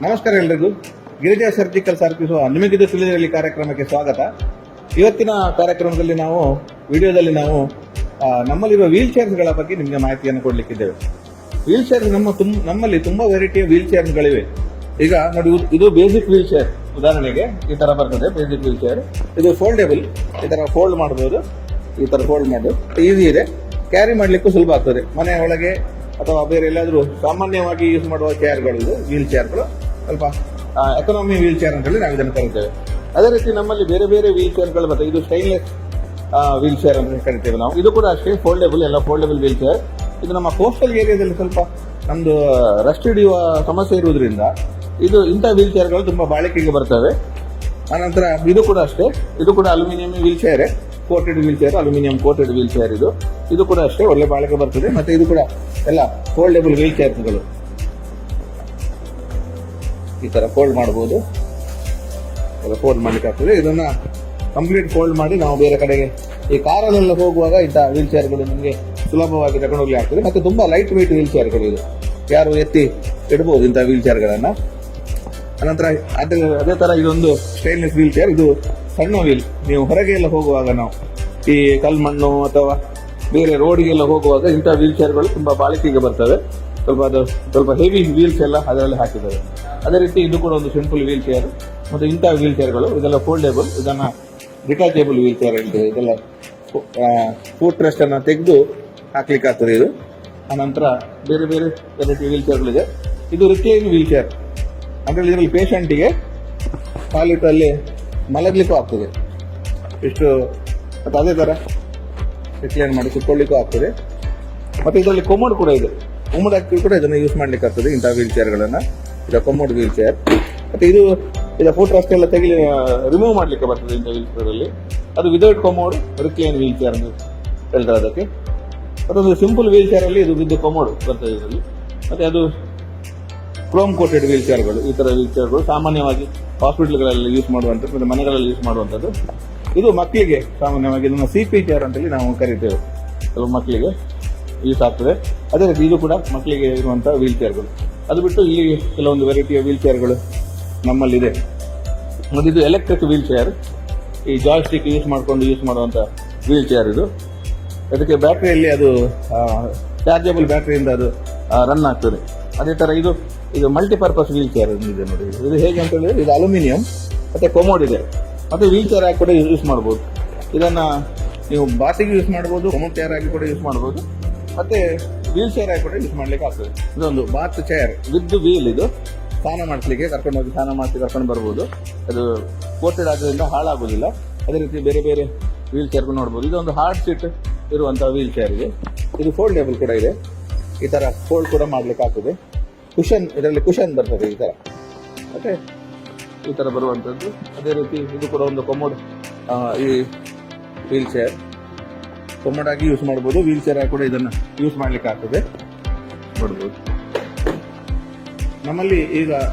ನಮಸ್ಕಾರ ಎಲ್ರಿಗೂ. Girija surgical service ನಿಮಗಿದು ತಿಳಿದಿರಲಿ ಕಾರ್ಯಕ್ರಮಕ್ಕೆ ಸ್ವಾಗತ. ಇವತ್ತಿನ ಕಾರ್ಯಕ್ರಮದಲ್ಲಿ ವಿಡಿಯೋದಲ್ಲಿ ನಾವು ನಮ್ಮಲ್ಲಿರುವ ವೀಲ್ ಚೇರ್ಸ್ಗಳ ಬಗ್ಗೆ ನಿಮಗೆ ಮಾಹಿತಿಯನ್ನು ಕೊಡಲಿಕ್ಕಿದ್ದೇವೆ. ವೀಲ್ ಚೇರ್ ನಮ್ಮಲ್ಲಿ ತುಂಬಾ ವೆರೈಟಿಯ ವೀಲ್ ಚೇರ್ಸ್ಗಳಿವೆ. ಈಗ ನೋಡಿ, ಇದು ಬೇಸಿಕ್ ವೀಲ್ ಚೇರ್. ಉದಾಹರಣೆಗೆ ಈ ತರ ಬರ್ತದೆ ಬೇಸಿಕ್ ವೀಲ್ ಚೇರ್. ಇದು ಫೋಲ್ಡೇಬಲ್, ಈ ತರ ಫೋಲ್ಡ್ ಮಾಡಬಹುದು. ಈ ತರ ಫೋಲ್ಡ್ ಮಾಡೋದು ಈಸಿ ಇದೆ, ಕ್ಯಾರಿ ಮಾಡ್ಲಿಕ್ಕೂ ಸುಲಭ ಆಗ್ತದೆ. ಮನೆಯ ಒಳಗೆ ಅಥವಾ ಬೇರೆ ಎಲ್ಲಾದ್ರೂ ಸಾಮಾನ್ಯವಾಗಿ ಯೂಸ್ ಮಾಡುವ ಚೇರ್ಗಳು ಇದು ವೀಲ್ ಚೇರ್ಗಳು. ಸ್ವಲ್ಪ ಎಕನಾಮಿ ವೀಲ್ ಚೇರ್ ಅಂತ ಹೇಳಿ ನಾವು ಇದನ್ನು ಕರಿತೇವೆ. ಅದೇ ರೀತಿ ನಮ್ಮಲ್ಲಿ ಬೇರೆ ಬೇರೆ ವೀಲ್ ಚೇರ್ಗಳು ಬರ್ತವೆ. ಇದು ಸ್ಟೈನ್ಲೆಸ್ ವೀಲ್ ಚೇರ್ ಅಂತ ಕರಿತೇವೆ ನಾವು. ಇದು ಕೂಡ ಅಷ್ಟೇ ಫೋಲ್ಡೇಬಲ್, ಎಲ್ಲ ಫೋಲ್ಡೇಬಲ್ ವೀಲ್ ಚೇರ್. ಇದು ನಮ್ಮ ಕೋಸ್ಟಲ್ ಏರಿಯಾದಲ್ಲಿ ಸ್ವಲ್ಪ ನಮ್ದು ರಸ್ಟ್ ಹಿಡಿಯುವ ಸಮಸ್ಯೆ ಇರುವುದರಿಂದ ಇಂಥ ವೀಲ್ ಚೇರ್ಗಳು ತುಂಬಾ ಬಾಳಿಕೆಗೆ ಬರ್ತವೆ. ಆನಂತರ ಇದು ಕೂಡ ಅಷ್ಟೇ, ಇದು ಕೂಡ aluminium wheelchair, coated wheelchair, aluminium coated wheelchair. ಇದು ಕೂಡ ಅಷ್ಟೇ ಒಳ್ಳೆ ಬಾಳಿಕೆ ಬರ್ತದೆ. ಮತ್ತೆ ಇದು ಕೂಡ ಎಲ್ಲ ಫೋಲ್ಡೇಬಲ್ ವೀಲ್ ಚೇರ್ಗಳು. ಈ ತರ ಫೋಲ್ಡ್ ಮಾಡಬಹುದು, ಫೋಲ್ಡ್ ಮಾಡ್ಲಿಕ್ಕೆ ಆಗ್ತದೆ. ಇದನ್ನ ಕಂಪ್ಲೀಟ್ ಫೋಲ್ಡ್ ಮಾಡಿ ನಾವು ಬೇರೆ ಕಡೆಗೆ ಈ ಕಾರಲ್ಲೆಲ್ಲ ಹೋಗುವಾಗ ಇಂಥ ವೀಲ್ ಚೇರ್ಗಳು ನಮಗೆ ಸುಲಭವಾಗಿ ತಗೊಂಡು ಹೋಗ್ಲಿ ಆಗ್ತದೆ. ಮತ್ತೆ ತುಂಬಾ ಲೈಟ್ ವೆಯ್ಟ್ ವೀಲ್ ಚೇರ್ಗಳು ಇದು, ಯಾರು ಎತ್ತಿ ಇಡಬಹುದು ಇಂಥ ವೀಲ್ ಚೇರ್ಗಳನ್ನ. ಅನಂತರ ಅದೇ ತರ ಇದೊಂದು ಸ್ಟೈನ್ಲೆಸ್ ವೀಲ್ ಚೇರ್. ಇದು ಸಣ್ಣ ವೀಲ್. ನೀವು ಹೊರಗೆ ಎಲ್ಲ ಹೋಗುವಾಗ, ನಾವು ಈ ಕಲ್ಮಣ್ಣು ಅಥವಾ ಬೇರೆ ರೋಡಿಗೆಲ್ಲ ಹೋಗುವಾಗ ಇಂಥ ವೀಲ್ ಚೇರ್ಗಳು ತುಂಬಾ ಬಾಳಿಕೆಗೆ ಬರ್ತವೆ. ಸ್ವಲ್ಪ ಹೆವಿ ವೀಲ್ಸ್ ಎಲ್ಲ ಅದರಲ್ಲಿ ಹಾಕಿದ್ದಾರೆ. ಅದೇ ರೀತಿ ಇದು ಕೂಡ ಒಂದು ಸಿಂಪಲ್ ವೀಲ್ ಚೇರ್. ಮತ್ತು ಇಂಥ ವೀಲ್ ಚೇರ್ಗಳು ಇದೆಲ್ಲ ಫೋಲ್ಡೇಬಲ್, ಇದನ್ನ ಡಿಟಾಚೇಬಲ್ ವೀಲ್ ಚೇರ್ ಹೇಳ್ತೇವೆ. ಇದೆಲ್ಲ ಫುಟ್ ರೆಸ್ಟ್ ಅನ್ನ ತೆಗೆದು ಹಾಕ್ಲಿಕ್ಕೆ ಆಗ್ತದೆ ಇದು. ಅನಂತರ ಬೇರೆ ಬೇರೆ ವೆರೈಟಿ ವೀಲ್ ಚೇರ್ಗಳಿದೆ. ಇದು ರಿಕ್ಲೈನ್ ವೀಲ್ ಚೇರ್ ಅಂದ್ರೆ ಇದರಲ್ಲಿ ಪೇಷಂಟಿಗೆ ಕಾಲಿಟ್ಟು ಅಲ್ಲಿ ಮಲಗ್ಲಿಕ್ಕೂ ಆಗ್ತದೆ ಇಷ್ಟು. ಮತ್ತು ಅದೇ ತರ ರಿಕ್ಲೈನ್ ಮಾಡಿ ಕುತ್ಕೊಳ್ಳಿಕ್ಕೂ ಆಗ್ತದೆ. ಮತ್ತೆ ಇದರಲ್ಲಿ ಕೊಮೋಡ್ ಕೂಡ ಇದೆ. ಕೊಮೋಡ್ ಹಾಕಿ ಕೂಡ ಇದನ್ನು ಯೂಸ್ ಮಾಡ್ಲಿಕ್ಕೆ ಆಗ್ತದೆ ಇಂಥ ವೀಲ್ ಚೇರ್ಗಳನ್ನ. ಇದು ಕೊಮೋಡ್ ವೀಲ್ ಚೇರ್. ಮತ್ತೆ ಇದು ಫುಟ್ ರೆಸ್ಟ್ ಎಲ್ಲ ರಿಮೂವ್ ಮಾಡ್ಲಿಕ್ಕೆ ಬರ್ತದೆ ಇಂಥ ವೀಲ್ ಚೇರ್ ಅಲ್ಲಿ. ಅದು ವಿದೌಟ್ ಕೊಮೋಡ್ ರಿಕ್ಲೈನ್ ವೀಲ್ ಚೇರ್ ಅಂತ ಹೇಳ್ತಾರೆ ಅದಕ್ಕೆ. ಮತ್ತೊಂದು ಸಿಂಪಲ್ ವೀಲ್ ಚೇರ್ ಅಲ್ಲಿ ಇದು ವಿದ್ ಕೊಮೋಡ್ ಬರ್ತದೆ ಇದರಲ್ಲಿ. ಮತ್ತೆ ಅದು ಕ್ರೋಮ್ ಕೋಟೆಡ್ ವೀಲ್ ಚೇರ್ಗಳು. ಈ ತರ ವೀಲ್ ಚೇರ್ಗಳು ಸಾಮಾನ್ಯವಾಗಿ ಹಾಸ್ಪಿಟಲ್ಗಳಲ್ಲಿ ಯೂಸ್ ಮಾಡುವಂಥದ್ದು, ಮತ್ತೆ ಮನೆಗಳಲ್ಲಿ ಯೂಸ್ ಮಾಡುವಂಥದ್ದು. ಇದು ಮಕ್ಕಳಿಗೆ ಸಾಮಾನ್ಯವಾಗಿ ಇದನ್ನು ಸಿಪಿ ಚೇರ್ ಅಂತೇಳಿ ನಾವು ಕರಿತೇವೆ. ಕೆಲವು ಮಕ್ಕಳಿಗೆ ಯೂಸ್ ಆಗ್ತದೆ. ಅದೇ ರೀತಿ ಇದು ಕೂಡ ಮಕ್ಕಳಿಗೆ ಇರುವಂತಹ ವೀಲ್ ಚೇರ್ಗಳು. ಅದು ಬಿಟ್ಟು ಇಲ್ಲಿ ಕೆಲವೊಂದು ವೆರೈಟಿಯ ವೀಲ್ ಚೇರ್ಗಳು ನಮ್ಮಲ್ಲಿದೆ. ಮತ್ತು ಇದು ಎಲೆಕ್ಟ್ರಿಕ್ ವೀಲ್ ಚೇರ್. ಈ ಜಾಯ್ಸ್ಟಿಕ್ ಯೂಸ್ ಮಾಡುವಂತ ವೀಲ್ ಚೇರ್ ಇದು. ಅದಕ್ಕೆ ಬ್ಯಾಟ್ರಿಯಲ್ಲಿ ಅದು ಚಾರ್ಜಬಲ್ ಬ್ಯಾಟ್ರಿಯಿಂದ ಅದು ರನ್ ಆಗ್ತದೆ. ಅದೇ ತರ ಇದು ಮಲ್ಟಿಪರ್ಪಸ್ ವೀಲ್ ಚೇರ್ ಇದೆ ನೋಡಿ. ಇದು ಹೇಗೆ ಅಂತ ಹೇಳಿದ್ರೆ ಇದು ಅಲ್ಯೂಮಿನಿಯಂ ಮತ್ತೆ ಕೊಮೋಡ್ ಇದೆ. ಮತ್ತೆ ವೀಲ್ ಚೇರ್ ಆಗಿ ಕೂಡ ಯೂಸ್ ಮಾಡಬಹುದು. ಇದನ್ನ ನೀವು ಬಾತಿಗೆ ಯೂಸ್ ಮಾಡಬಹುದು, ಕೊಮೋಡ್ ಚೇರ್ ಆಗಿ ಕೂಡ ಯೂಸ್ ಮಾಡಬಹುದು, ಮತ್ತೆ ವೀಲ್ ಚೇರ್ ಆಗಿ ಕೂಡ ಯೂಸ್ ಮಾಡ್ಲಿಕ್ಕೆ ಆಗ್ತದೆ. ಇದೊಂದು ಬಾತ್ ಚೇರ್ ವಿತ್ ವೀಲ್. ಇದು ಸ್ನಾನ ಮಾಡಿಸ್ಲಿಕ್ಕೆ ಕರ್ಕೊಂಡು ಬರ್ಬೋದು. ಅದು ಕೋಟೆಡ್ ಆದ್ರಿಂದ ಹಾಳಾಗೋದಿಲ್ಲ. ಅದೇ ರೀತಿ ಬೇರೆ ಬೇರೆ ವೀಲ್ ಚೇರ್ ನೋಡಬಹುದು. ಇದೊಂದು ಹಾರ್ಡ್ ಸೀಟ್ ಇರುವಂತಹ ವೀಲ್ ಚೇರ್ ಇದೆ. ಇದು ಫೋಲ್ಡೇಬಲ್ ಕೂಡ ಇದೆ. ಈ ತರ ಫೋಲ್ಡ್ ಕೂಡ ಮಾಡ್ಲಿಕ್ಕೆ ಆಗ್ತದೆ. ಇದರಲ್ಲಿ ಕುಶನ್ ಬರ್ತದೆ ಈ ತರ, ಮತ್ತೆ ಈ ತರ ಬರುವಂತದ್ದು. ಅದೇ ರೀತಿ ಇದು ಕೂಡ ಒಂದು ಕೊಮೋಡ್. ಈ ವೀಲ್ ಚೇರ್ ಕೊಮೋಡ್ ಆಗಿ ಯೂಸ್ ಮಾಡಬಹುದು, ವೀಲ್ ಚೇರ್ ಆಗಿ ಕೂಡ ಇದನ್ನ ಯೂಸ್ ಮಾಡ್ಲಿಕ್ಕೆ ಆಗ್ತದೆ ನೋಡಬಹುದು. ನಮ್ಮಲ್ಲಿ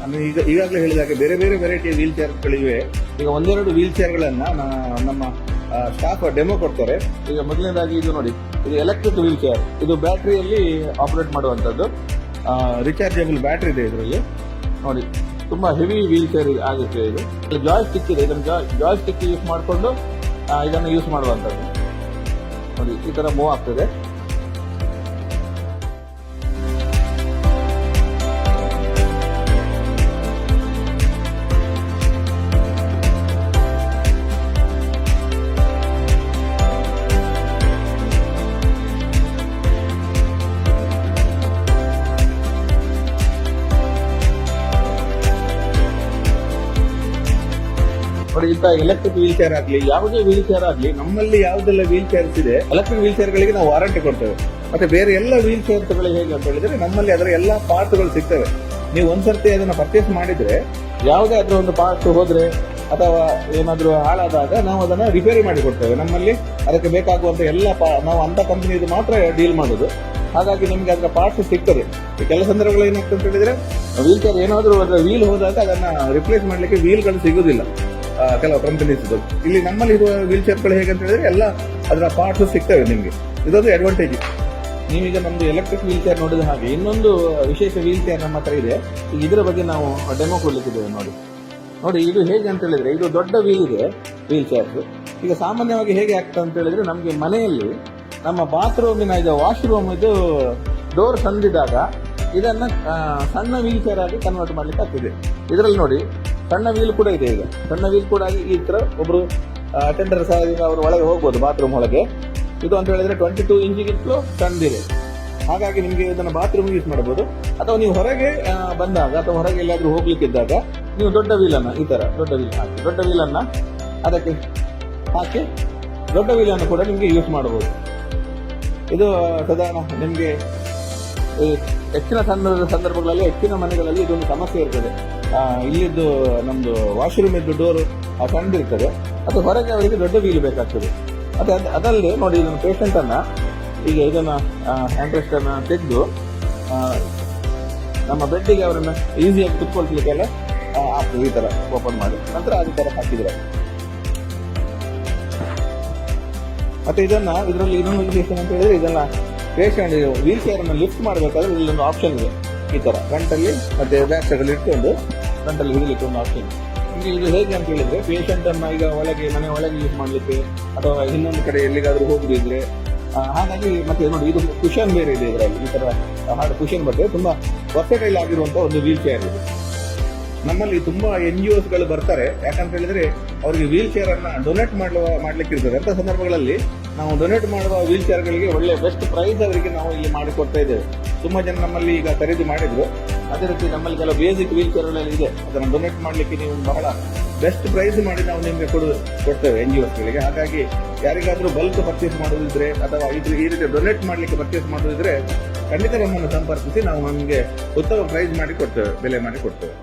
ಈಗಾಗಲೇ ಹೇಳಿದಾಗೆ ಬೇರೆ ಬೇರೆ ವೆರೈಟಿಯ ವೀಲ್ ಚೇರ್ಗಳಿವೆ. ಈಗ ಒಂದೆರಡು ವೀಲ್ ಚೇರ್ಗಳನ್ನ ನಮ್ಮ ಸ್ಟಾಫ್ ಡೆಮೋ ಕೊಡ್ತಾರೆ. ಈಗ ಮೊದಲನೇದಾಗಿ ಇದು ನೋಡಿ, ಇದು ಎಲೆಕ್ಟ್ರಿಕ್ ವೀಲ್ ಚೇರ್. ಇದು ಬ್ಯಾಟ್ರಿಯಲ್ಲಿ ಆಪರೇಟ್ ಮಾಡುವಂತದ್ದು. ರಿಚಾರ್ಜಬಲ್ ಬ್ಯಾಟ್ರಿ ಇದೆ ಇದರಲ್ಲಿ ನೋಡಿ. ತುಂಬಾ ಹೆವಿ ವೀಲ್ ಚೇರ್ ಆಗುತ್ತೆ. ಇದು ಜಾಯ್ಸ್ಟಿಕ್ ಇದೆ. ಇದನ್ನು ಜಾಯ್ಸ್ಟಿಕ್ ಯೂಸ್ ಮಾಡಿಕೊಂಡು ಇದನ್ನು ಯೂಸ್ ಮಾಡುವಂತದ್ದು ನೋಡಿ. ಈ ತರ ಮೂವ್ ಆಗ್ತದೆ. ಇಂಥ ಎಲೆಕ್ಟ್ರಿಕ್ ವೀಲ್ ಚೇರ್ ಆಗಲಿ, ಯಾವುದೇ ವೀಲ್ ಚೇರ್ ಆಗಲಿ, ನಮ್ಮಲ್ಲಿ ಯಾವುದೆಲ್ಲ ವೀಲ್ ಚೇರ್ಸ್ ಇದೆ ಎಲೆಕ್ಟ್ರಿಕ್ ವೀಲ್ ಚೇರ್ಗಳಿಗೆ ನಾವು ವಾರಂಟಿ ಕೊಡ್ತೇವೆ. ಮತ್ತೆ ಬೇರೆ ಎಲ್ಲ ವೀಲ್ ಚೇರ್ಸ್ಗಳು ಹೇಗೆ ಅಂತ ಹೇಳಿದ್ರೆ ನಮ್ಮಲ್ಲಿ ಅದರ ಎಲ್ಲ ಪಾರ್ಟ್ಗಳು ಸಿಗ್ತವೆ. ನೀವು ಒಂದ್ಸರ್ತಿ ಅದನ್ನ ಪರ್ಚೇಸ್ ಮಾಡಿದ್ರೆ ಯಾವುದೇ ಅದರ ಒಂದು ಪಾರ್ಟ್ ಹೋದ್ರೆ ಅಥವಾ ಏನಾದ್ರೂ ಹಾಳಾದಾಗ ನಾವು ಅದನ್ನ ರಿಪೇರಿ ಮಾಡಿ ಕೊಡ್ತೇವೆ. ನಮ್ಮಲ್ಲಿ ಅದಕ್ಕೆ ಬೇಕಾಗುವಂತ ಎಲ್ಲ ನಾವು ಅಂತ ಕಂಪನಿದು ಮಾತ್ರ ಡೀಲ್ ಮಾಡೋದು. ಹಾಗಾಗಿ ನಿಮ್ಗೆ ಅದರ ಪಾರ್ಟ್ಸ್ ಸಿಗ್ತದೆ. ಕೆಲ ಸಂದರ್ಭಗಳು ಏನಾಗ್ತದೆ ಅಂತ ಹೇಳಿದ್ರೆ ವೀಲ್ ಚೇರ್ ಏನಾದ್ರೂ ಅದರ ವೀಲ್ ಹೋದಾಗ ಅದನ್ನ ರಿಪ್ಲೇಸ್ ಮಾಡ್ಲಿಕ್ಕೆ ವೀಲ್ಗಳು ಸಿಗುದಿಲ್ಲ ಕೆಲವು ಕಂಪನೀಸ್. ಇಲ್ಲಿ ನಮ್ಮಲ್ಲಿ ಇರುವ ವೀಲ್ ಚೇರ್ಗಳು ಹೇಗೆ ಅಂತ ಹೇಳಿದ್ರೆ ಎಲ್ಲ ಅದರ ಪಾರ್ಟ್ಸ್ ಸಿಗ್ತವೆ ನಿಮ್ಗೆ. ಇದೊಂದು ಅಡ್ವಾಂಟೇಜ್. ನೀವೀಗ ನಮ್ದು ಎಲೆಕ್ಟ್ರಿಕ್ ವೀಲ್ ಚೇರ್ ನೋಡಿದ ಹಾಗೆ ಇನ್ನೊಂದು ವಿಶೇಷ ವೀಲ್ ಚೇರ್ ನಮ್ಮ ಹತ್ರ ಇದೆ. ಈಗ ಇದರ ಬಗ್ಗೆ ನಾವು ಡೆಮೋ ಕೊಡ್ಲಿಕ್ಕಿದ್ದೇವೆ ನೋಡಿ. ನೋಡಿ ಇದು ಹೇಗೆ ಅಂತ ಹೇಳಿದ್ರೆ, ಇದು ದೊಡ್ಡ ವೀಲ್ ಇದೆ ವೀಲ್ ಚೇರ್ಸ್. ಈಗ ಸಾಮಾನ್ಯವಾಗಿ ಹೇಗೆ ಆಗ್ತದೆ ಅಂತ ಹೇಳಿದ್ರೆ, ನಮಗೆ ಮನೆಯಲ್ಲಿ ನಮ್ಮ ಬಾತ್ರೂಮಿನ ಇದು ವಾಶ್ರೂಮ್ ಇದು ಡೋರ್ ತಂದಿದಾಗ ಇದನ್ನ ಸಣ್ಣ ವೀಲ್ ಚೇರ್ ಆಗಿ ಕನ್ವರ್ಟ್ ಮಾಡ್ಲಿಕ್ಕೆ ಆಗ್ತದೆ. ಇದರಲ್ಲಿ ನೋಡಿ ಸಣ್ಣ ವೀಲ್ ಕೂಡ ಇದೆ. ಈಗ ಸಣ್ಣ ವೀಲ್ ಕೂಡ ಆಗಿ ಈ ತರ ಒಬ್ರು ಅಟೆಂಡರ್ ಸಹಾಯದಿಂದ ಅವರು ಒಳಗೆ ಹೋಗ್ಬೋದು ಬಾತ್ರೂಮ್ ಒಳಗೆ. ಇದು ಅಂತ ಹೇಳಿದ್ರೆ 22 ಇಂಚಿಗಿಂತಲೂ ಸಣ್ಣದಿದೆ. ಹಾಗಾಗಿ ನಿಮಗೆ ಇದನ್ನು ಬಾತ್ರೂಮ್ ಯೂಸ್ ಮಾಡಬಹುದು. ಅಥವಾ ನೀವು ಹೊರಗೆ ಬಂದಾಗ ಅಥವಾ ಹೊರಗೆ ಎಲ್ಲಾದ್ರೂ ಹೋಗ್ಲಿಕ್ಕಿದ್ದಾಗ ನೀವು ದೊಡ್ಡ ವೀಲನ್ನು ಈ ತರ ದೊಡ್ಡ ವೀಲ್ ಹಾಕಿ ದೊಡ್ಡ ವೀಲನ್ನ ಅದಕ್ಕೆ ಹಾಕಿ ದೊಡ್ಡ ವೀಲನ್ನು ಕೂಡ ನಿಮಗೆ ಯೂಸ್ ಮಾಡಬಹುದು. ಇದು ಸಾಧಾರಣ ನಿಮಗೆ ಹೆಚ್ಚಿನ ಸಂದರ್ಭಗಳಲ್ಲಿ ಹೆಚ್ಚಿನ ಮನೆಗಳಲ್ಲಿ ಇದೊಂದು ಸಮಸ್ಯೆ ಇರ್ತದೆ. ಇಲ್ಲಿದ್ದು ನಮ್ದು ವಾಶ್ರೂಮ್ ಇದ್ದು ಡೋರ್ ಸಣ್ಣದಿರ್ತದೆ, ಅದು ಹೊರಗೆ ಅವರಿಗೆ ದೊಡ್ಡ ವೀಲ್ ಬೇಕಾಗ್ತದೆ. ಅದಲ್ಲದೆ ನೋಡಿ, ಇದನ್ನು ಪೇಷಂಟ್ ಅನ್ನ ಈಗ ಇದನ್ನ ಹ್ಯಾಂಡ್ ರೆಸ್ಟ್ ಅನ್ನ ತೆಗೆದು ನಮ್ಮ ಬೆಡ್ಡಿಗೆ ಅವರನ್ನ ಈಸಿಯಾಗಿ ಕುತ್ಕೊಳ್ಲಿಕ್ಕೆಲ್ಲ ಆಗ್ತದೆ. ಈ ತರ ಓಪನ್ ಮಾಡಿ ನಂತರ ಅದೇ ತರ ಹಾಕಿದ್ರೆ. ಮತ್ತೆ ಇದರಲ್ಲಿ ಇನ್ನೊಂದು ವಿಶೇಷ ಅಂತ ಹೇಳಿದ್ರೆ, ಇದನ್ನ ಪೇಷಂಟ್ ವೀಲ್ ಚೇರ್ ಅನ್ನು ಲಿಫ್ಟ್ ಮಾಡಬೇಕಾದ್ರೆ ಇಲ್ಲೊಂದು ಆಪ್ಷನ್ ಇದೆ. ಈ ತರ ಫ್ರಂಟಲ್ಲಿ ಮತ್ತೆ ಬ್ಯಾಕ್ ಸೈಡ್ ಅಲ್ಲಿ ಇಟ್ಕೊಂಡು ಫ್ರಂಟಲ್ಲಿ ಹಿಡಿಲಿಕ್ಕೆ ಒಂದು ಆಪ್ಷನ್. ನಿಮಗೆ ಇದು ಹೇಗೆ ಅಂತ ಹೇಳಿದ್ರೆ, ಪೇಷಂಟ್ ಅನ್ನ ಈಗ ಮನೆ ಒಳಗೆ ಯೂಸ್ ಮಾಡ್ಲಿಕ್ಕೆ ಅಥವಾ ಇನ್ನೊಂದು ಕಡೆ ಎಲ್ಲಿಗಾದ್ರೂ ಹೋಗುದಿದ್ರೆ, ಹಾಗಾಗಿ ಮತ್ತೆ ನೋಡಿ ಇದು ಕುಷನ್ ಬೇರೆ ಇದೆ ಇದರಲ್ಲಿ. ಈ ತರ ಹಾರ್ಡ್ ಕುಷನ್ ಬರ್ತದೆ. ತುಂಬಾ ವರ್ಸಟೈಲ್ ಆಗಿರುವಂತ ಒಂದು ವೀಲ್ ಚೇರ್ ಇದೆ. ನಮ್ಮಲ್ಲಿ ತುಂಬಾ NGOs ಗಳು ಬರ್ತಾರೆ. ಯಾಕಂತ ಹೇಳಿದ್ರೆ ಅವರಿಗೆ ವೀಲ್ ಚೇರ್ ಅನ್ನ ಡೊನೇಟ್ ಮಾಡ್ಲಿಕ್ಕೆ ಇರ್ತದೆ. ಅಂತ ಸಂದರ್ಭಗಳಲ್ಲಿ ನಾವು ಡೊನೇಟ್ ಮಾಡುವ ವೀಲ್ ಚೇರ್ ಗಳಿಗೆ ಒಳ್ಳೆ ಬೆಸ್ಟ್ ಪ್ರೈಸ್ ಅವರಿಗೆ ನಾವು ಇಲ್ಲಿ ಮಾಡಿಕೊಡ್ತಾ ಇದ್ದೇವೆ. ತುಂಬಾ ಜನ ನಮ್ಮಲ್ಲಿ ಈಗ ಖರೀದಿ ಮಾಡಿದ್ರು. ಅದೇ ರೀತಿ ನಮ್ಮಲ್ಲಿ ಕೆಲವು ಬೇಸಿಕ್ ವೀಲ್ ಚೇರ್ ಇದೆ, ಅದನ್ನು ಡೊನೇಟ್ ಮಾಡ್ಲಿಕ್ಕೆ ನೀವು ಬಹಳ ಬೆಸ್ಟ್ ಪ್ರೈಸ್ ಮಾಡಿ ನಾವು ನಿಮಗೆ ಕೊಡ್ತೇವೆ NGOs ಗಳಿಗೆ. ಹಾಗಾಗಿ ಯಾರಿಗಾದ್ರೂ ಬಲ್ಕ್ ಪರ್ಚೇಸ್ ಮಾಡೋದಿದ್ರೆ ಅಥವಾ ಈ ರೀತಿ ಡೊನೇಟ್ ಮಾಡ್ಲಿಕ್ಕೆ ಪರ್ಚೇಸ್ ಮಾಡೋದಿದ್ರೆ ಖಂಡಿತ ನಮ್ಮನ್ನು ಸಂಪರ್ಕಿಸಿ, ನಾವು ನಮಗೆ ಉತ್ತಮ ಪ್ರೈಸ್ ಮಾಡಿ ಕೊಡ್ತೇವೆ, ಬೆಲೆ ಮಾಡಿ ಕೊಡ್ತೇವೆ.